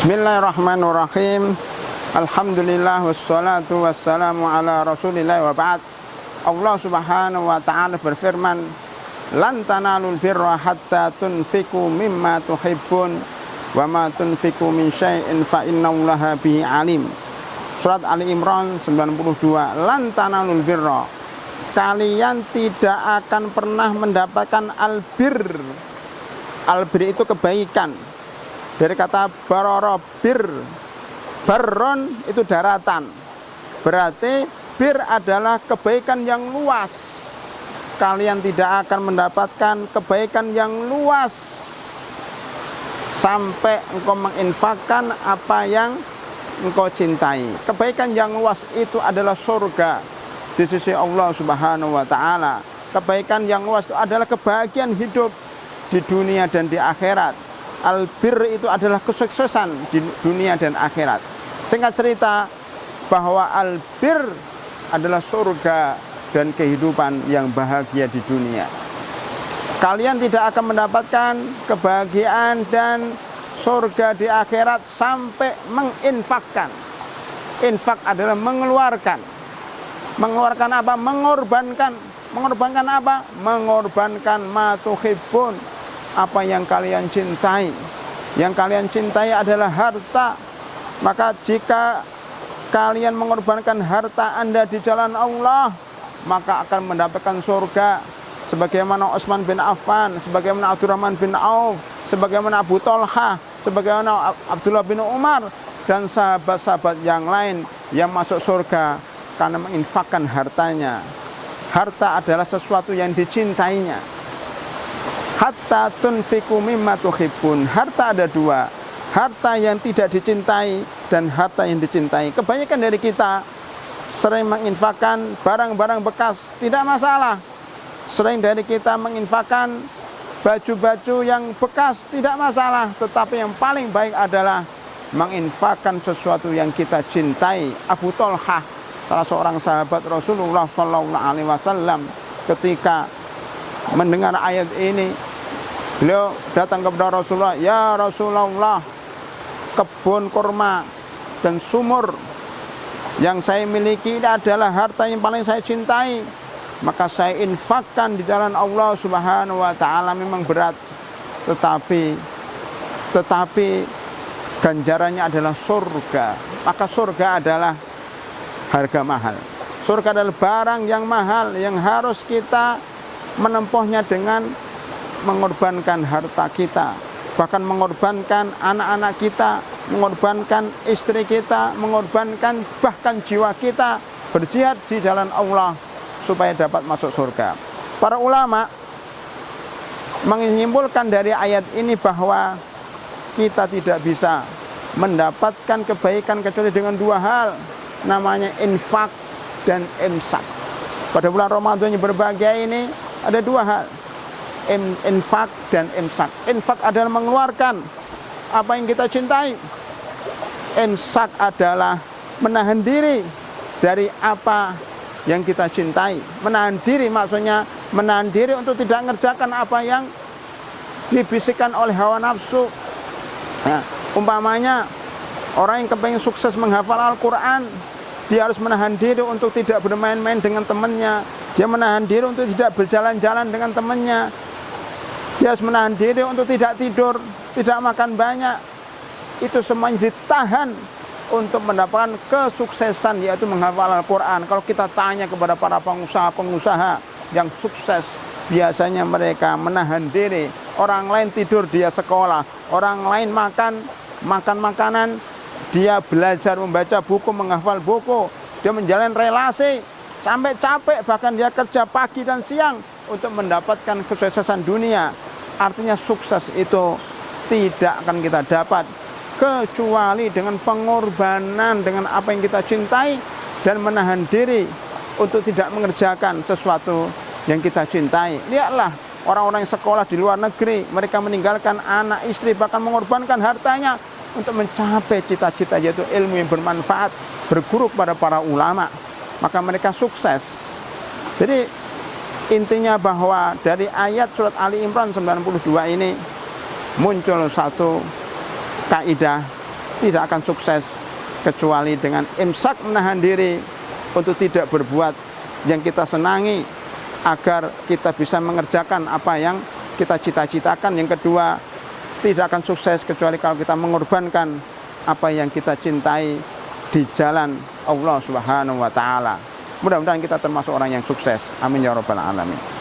Bismillahirrahmanirrahim. Alhamdulillah wassalatu wassalamu ala Rasulillah wa ba'd. Allah Subhanahu wa ta'ala berfirman, "Lan tanalul birra hatta tunfiqu mimma tuhibbun wa ma tunfiqu min syai'in fa innallaha bihi alim." Surat Ali Imran 92. Lan tanalul birra, kalian tidak akan pernah mendapatkan albir. Albir itu kebaikan. Dari kata baroro, bir, baron itu daratan. Berarti bir adalah kebaikan yang luas. Kalian tidak akan mendapatkan kebaikan yang luas sampai engkau menginfakkan apa yang engkau cintai. Kebaikan yang luas itu adalah surga di sisi Allah Subhanahu wa ta'ala. Kebaikan yang luas itu adalah kebahagiaan hidup di dunia dan di akhirat. Albir itu adalah kesuksesan di dunia dan akhirat. Singkat cerita, bahwa albir adalah surga dan kehidupan yang bahagia di dunia. Kalian tidak akan mendapatkan kebahagiaan dan surga di akhirat sampai menginfakkan. Infak adalah mengeluarkan. Mengeluarkan apa? Mengorbankan. Mengorbankan apa? Mengorbankan ma tuhibbun, apa yang kalian cintai. Yang kalian cintai adalah harta. Maka jika kalian mengorbankan harta Anda di jalan Allah, maka akan mendapatkan surga. Sebagaimana Utsman bin Affan, sebagaimana Abdurrahman bin Auf, sebagaimana Abu Thalhah, sebagaimana Abdullah bin Umar, dan sahabat-sahabat yang lain yang masuk surga karena menginfakkan hartanya. Harta adalah sesuatu yang dicintainya. Hatta tunfiqu mimma tuhibbun. Harta ada dua, harta yang tidak dicintai dan harta yang dicintai. Kebanyakan dari kita sering menginfakkan barang-barang bekas, tidak masalah. Sering dari kita menginfakkan baju-baju yang bekas, tidak masalah. Tetapi yang paling baik adalah menginfakkan sesuatu yang kita cintai. Abu Thalhah, salah seorang sahabat Rasulullah SAW, ketika mendengar ayat ini, beliau datang kepada Rasulullah, "Ya Rasulullah, kebun kurma dan sumur yang saya miliki ini adalah harta yang paling saya cintai. Maka saya infakkan di jalan Allah Subhanahu wa ta'ala." Memang berat, tetapi ganjarannya adalah surga. Maka surga adalah harga mahal. Surga adalah barang yang mahal yang harus kita menempuhnya dengan mengorbankan harta kita, bahkan mengorbankan anak-anak kita, mengorbankan istri kita, mengorbankan bahkan jiwa kita, berjihad di jalan Allah supaya dapat masuk surga. Para ulama menyimpulkan dari ayat ini bahwa kita tidak bisa mendapatkan kebaikan kecuali dengan dua hal, namanya infak dan imsak. Pada bulan Ramadan yang berbahagia ini ada dua hal, infak dan imsak. Infak adalah mengeluarkan apa yang kita cintai. Imsak adalah menahan diri dari apa yang kita cintai. Menahan diri maksudnya menahan diri untuk tidak mengerjakan apa yang dibisikkan oleh hawa nafsu. Nah, umpamanya orang yang kepengen sukses menghafal Al-Quran, dia harus menahan diri untuk tidak bermain-main dengan temannya. Dia menahan diri untuk tidak berjalan-jalan dengan temannya. Dia harus menahan diri untuk tidak tidur, tidak makan banyak. Itu semuanya ditahan untuk mendapatkan kesuksesan, yaitu menghafal Al-Quran. Kalau kita tanya kepada para pengusaha-pengusaha yang sukses, biasanya mereka menahan diri. Orang lain tidur, dia sekolah. Orang lain makan makanan, dia belajar membaca buku, menghafal buku. Dia menjalin relasi sampai capek, bahkan dia kerja pagi dan siang untuk mendapatkan kesuksesan dunia. Artinya sukses itu tidak akan kita dapat kecuali dengan pengorbanan dengan apa yang kita cintai dan menahan diri untuk tidak mengerjakan sesuatu yang kita cintai. Lihatlah orang-orang yang sekolah di luar negeri, mereka meninggalkan anak, istri, bahkan mengorbankan hartanya untuk mencapai cita-cita, yaitu ilmu yang bermanfaat, berguru kepada para ulama. Maka mereka sukses. Jadi intinya bahwa dari ayat surat Ali Imran 92 ini muncul satu kaidah tidak akan sukses kecuali dengan imsak, menahan diri untuk tidak berbuat yang kita senangi agar kita bisa mengerjakan apa yang kita cita-citakan. Yang kedua, tidak akan sukses kecuali kalau kita mengorbankan apa yang kita cintai di jalan Allah Subhanahu wa taala. Mudah-mudahan kita termasuk orang yang sukses. Amin ya rabbal alamin.